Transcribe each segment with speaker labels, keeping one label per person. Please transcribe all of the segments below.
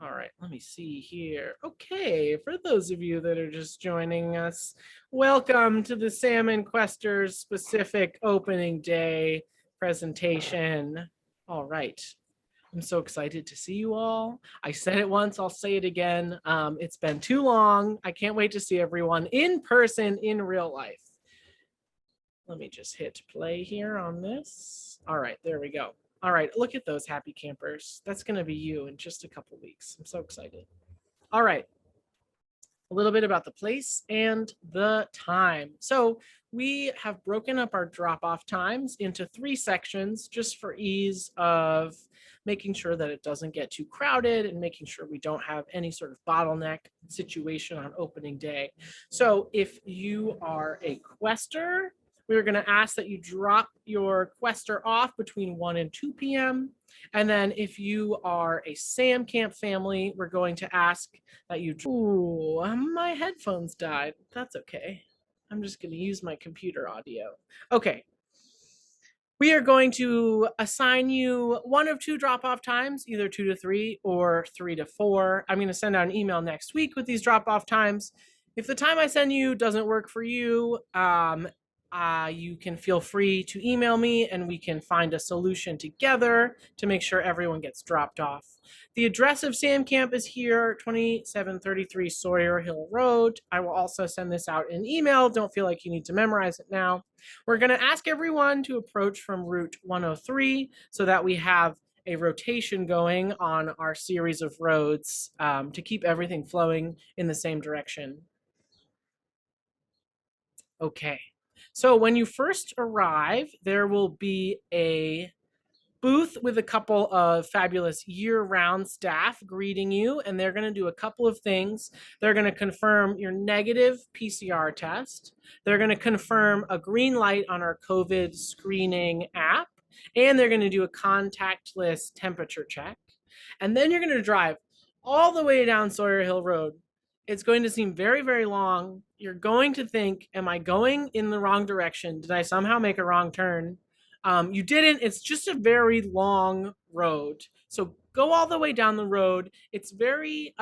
Speaker 1: All right, let me see here. Okay, for those of you that are just joining us, welcome to the Salmon Questers specific opening day presentation. All right, I'm so excited to see you all. I said it once, I'll say it again. It's been too long. I can't wait to see everyone in person in real life. Let me just hit play here on this. All right, there we go. All right, look at those happy campers. That's going to be you in just a couple weeks. I'm so excited. All right, a little bit about the place and the time. So we have broken up our drop-off times into 3 sections just for ease of making sure that it doesn't get too crowded and making sure we don't have any sort of bottleneck situation on opening day. So if you are a quester, we're going to ask that you drop your quester off between 1 and 2 p.m. And then if you are a Sam Camp family, we're going to ask that you. Ooh, my headphones died. That's okay. I'm just going to use my computer audio. Okay. We are going to assign you 1 of 2 drop-off times, either 2 to 3 or 3 to 4. I'm going to send out an email next week with these drop-off times. If the time I send you doesn't work for you, you can feel free to email me and we can find a solution together to make sure everyone gets dropped off. The address of Sam Camp is here, 2733 Sawyer Hill Road. I will also send this out in email. Don't feel like you need to memorize it now. We're going to ask everyone to approach from Route 103 so that we have a rotation going on our series of roads to keep everything flowing in the same direction. Okay, so when you first arrive, there will be a booth with a couple of fabulous year-round staff greeting you, and they're going to do a couple of things. They're going to confirm your negative PCR test. They're going to confirm a green light on our COVID screening app, and they're going to do a contactless temperature check. And then you're going to drive all the way down Sawyer Hill Road. It's going to seem very, very long. You're going to think, am I going in the wrong direction? Did I somehow make a wrong turn? You didn't. It's just a very long road. So go all the way down the road. It's very,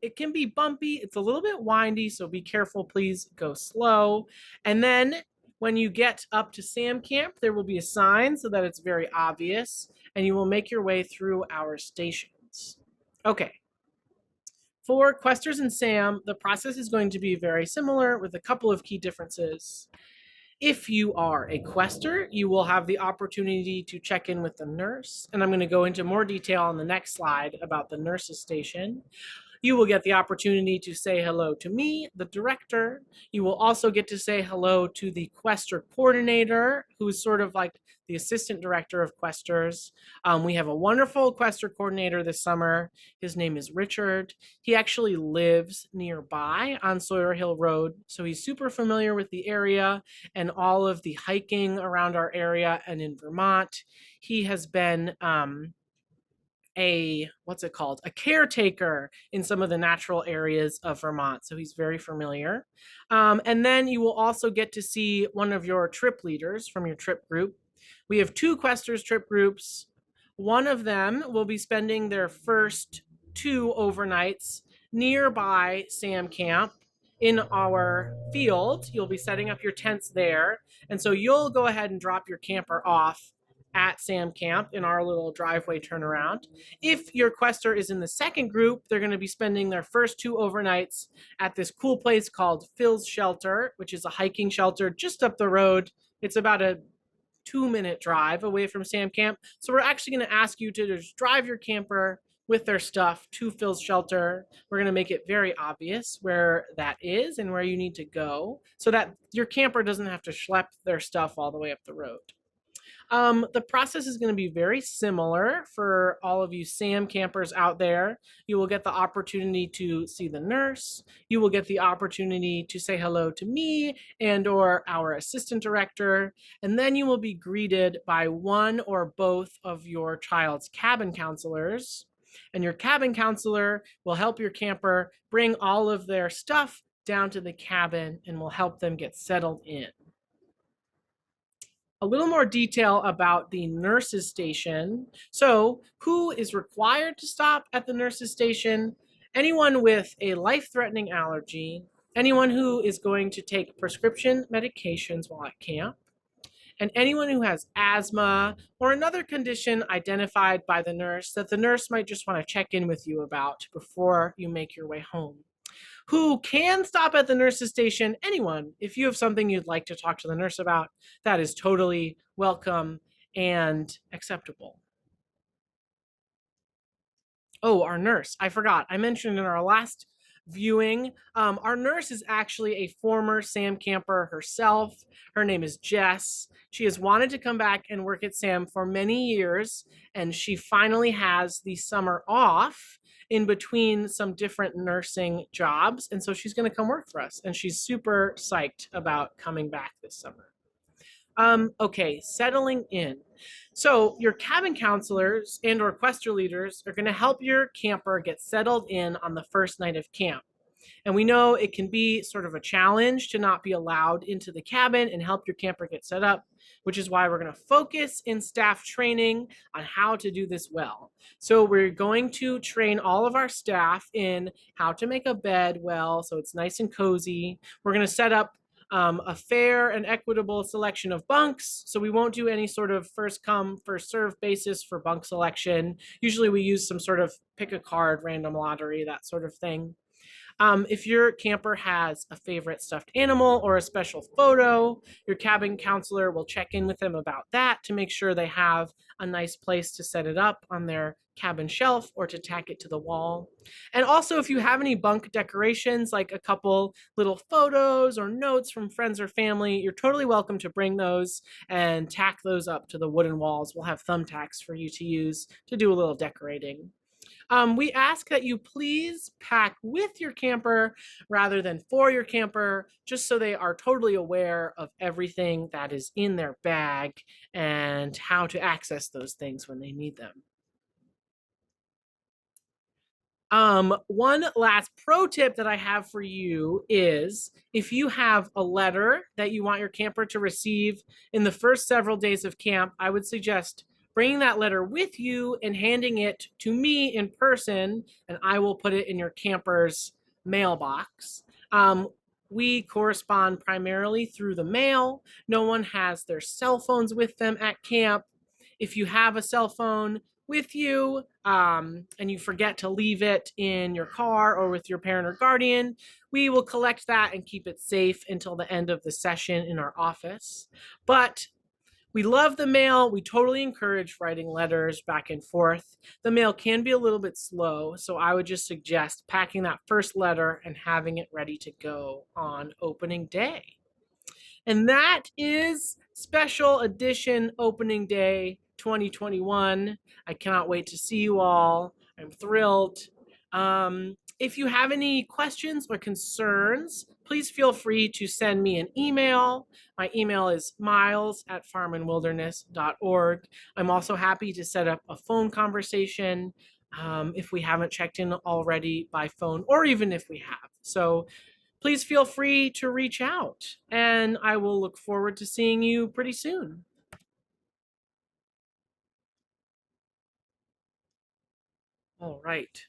Speaker 1: it can be bumpy. It's a little bit windy, so be careful. Please go slow. And then when you get up to Sam Camp, there will be a sign so that it's very obvious, and you will make your way through our stations. Okay. For Questers and Sam, the process is going to be very similar with a couple of key differences. If you are a quester, you will have the opportunity to check in with the nurse, and I'm going to go into more detail on the next slide about the nurse's station. You will get the opportunity to say hello to me, the director. You will also get to say hello to the Questor Coordinator, who's sort of like the assistant director of Questers. We have a wonderful Questor Coordinator this summer. His name is Richard. He actually lives nearby on Sawyer Hill Road, so he's super familiar with the area and all of the hiking around our area and in Vermont. He has been a caretaker in some of the natural areas of Vermont. So he's very familiar. And then you will also get to see one of your trip leaders from your trip group. We have 2 Questers trip groups. One of them will be spending their first 2 overnights nearby Sam Camp in our field. You'll be setting up your tents there. And so you'll go ahead and drop your camper off at Sam Camp in our little driveway turnaround. If your quester is in the second group, they're going to be spending their first 2 overnights at this cool place called Phil's Shelter, which is a hiking shelter just up the road. It's about a 2-minute drive away from Sam Camp. So we're actually going to ask you to just drive your camper with their stuff to Phil's Shelter. We're going to make it very obvious where that is and where you need to go so that your camper doesn't have to schlep their stuff all the way up the road. The process is going to be very similar for all of you Sam campers out there. You will get the opportunity to see the nurse. You will get the opportunity to say hello to me and or our assistant director. And then you will be greeted by one or both of your child's cabin counselors. And your cabin counselor will help your camper bring all of their stuff down to the cabin and will help them get settled in. A little more detail about the nurses station. So, who is required to stop at the nurses station? Anyone with a life-threatening allergy, anyone who is going to take prescription medications while at camp, and anyone who has asthma or another condition identified by the nurse that the nurse might just want to check in with you about before you make your way home. Who can stop at the nurse's station? Anyone. If you have something you'd like to talk to the nurse about, that is totally welcome and acceptable. Oh, our nurse. I forgot. I mentioned in our last viewing, our nurse is actually a former SAM camper herself. Her name is Jess. She has wanted to come back and work at SAM for many years, and she finally has the summer off in between some different nursing jobs. And so she's going to come work for us, and she's super psyched about coming back this summer. Okay, settling in. So your cabin counselors and or Questor leaders are going to help your camper get settled in on the first night of camp. And we know it can be sort of a challenge to not be allowed into the cabin and help your camper get set up, which is why we're going to focus in staff training on how to do this well. So we're going to train all of our staff in how to make a bed well, so it's nice and cozy. We're going to set up a fair and equitable selection of bunks. So we won't do any sort of first come, first serve basis for bunk selection. Usually we use some sort of pick a card, random lottery, that sort of thing. If your camper has a favorite stuffed animal or a special photo, your cabin counselor will check in with them about that to make sure they have a nice place to set it up on their cabin shelf or to tack it to the wall. And also, if you have any bunk decorations, like a couple little photos or notes from friends or family, you're totally welcome to bring those and tack those up to the wooden walls. We'll have thumbtacks for you to use to do a little decorating. We ask that you please pack with your camper rather than for your camper, just so they are totally aware of everything that is in their bag and how to access those things when they need them. One last pro tip that I have for you is if you have a letter that you want your camper to receive in the first several days of camp, I would suggest bringing that letter with you and handing it to me in person, and I will put it in your camper's mailbox. We correspond primarily through the mail. No one has their cell phones with them at camp. If you have a cell phone with you and you forget to leave it in your car or with your parent or guardian, we will collect that and keep it safe until the end of the session in our office. But we love the mail. We totally encourage writing letters back and forth. The mail can be a little bit slow, so I would just suggest packing that first letter and having it ready to go on opening day. And that is special edition opening day 2021. I cannot wait to see you all. I'm thrilled. If you have any questions or concerns, please feel free to send me an email. My email is miles@farmandwilderness.org. I'm also happy to set up a phone conversation if we haven't checked in already by phone, or even if we have. So please feel free to reach out, and I will look forward to seeing you pretty soon. All right.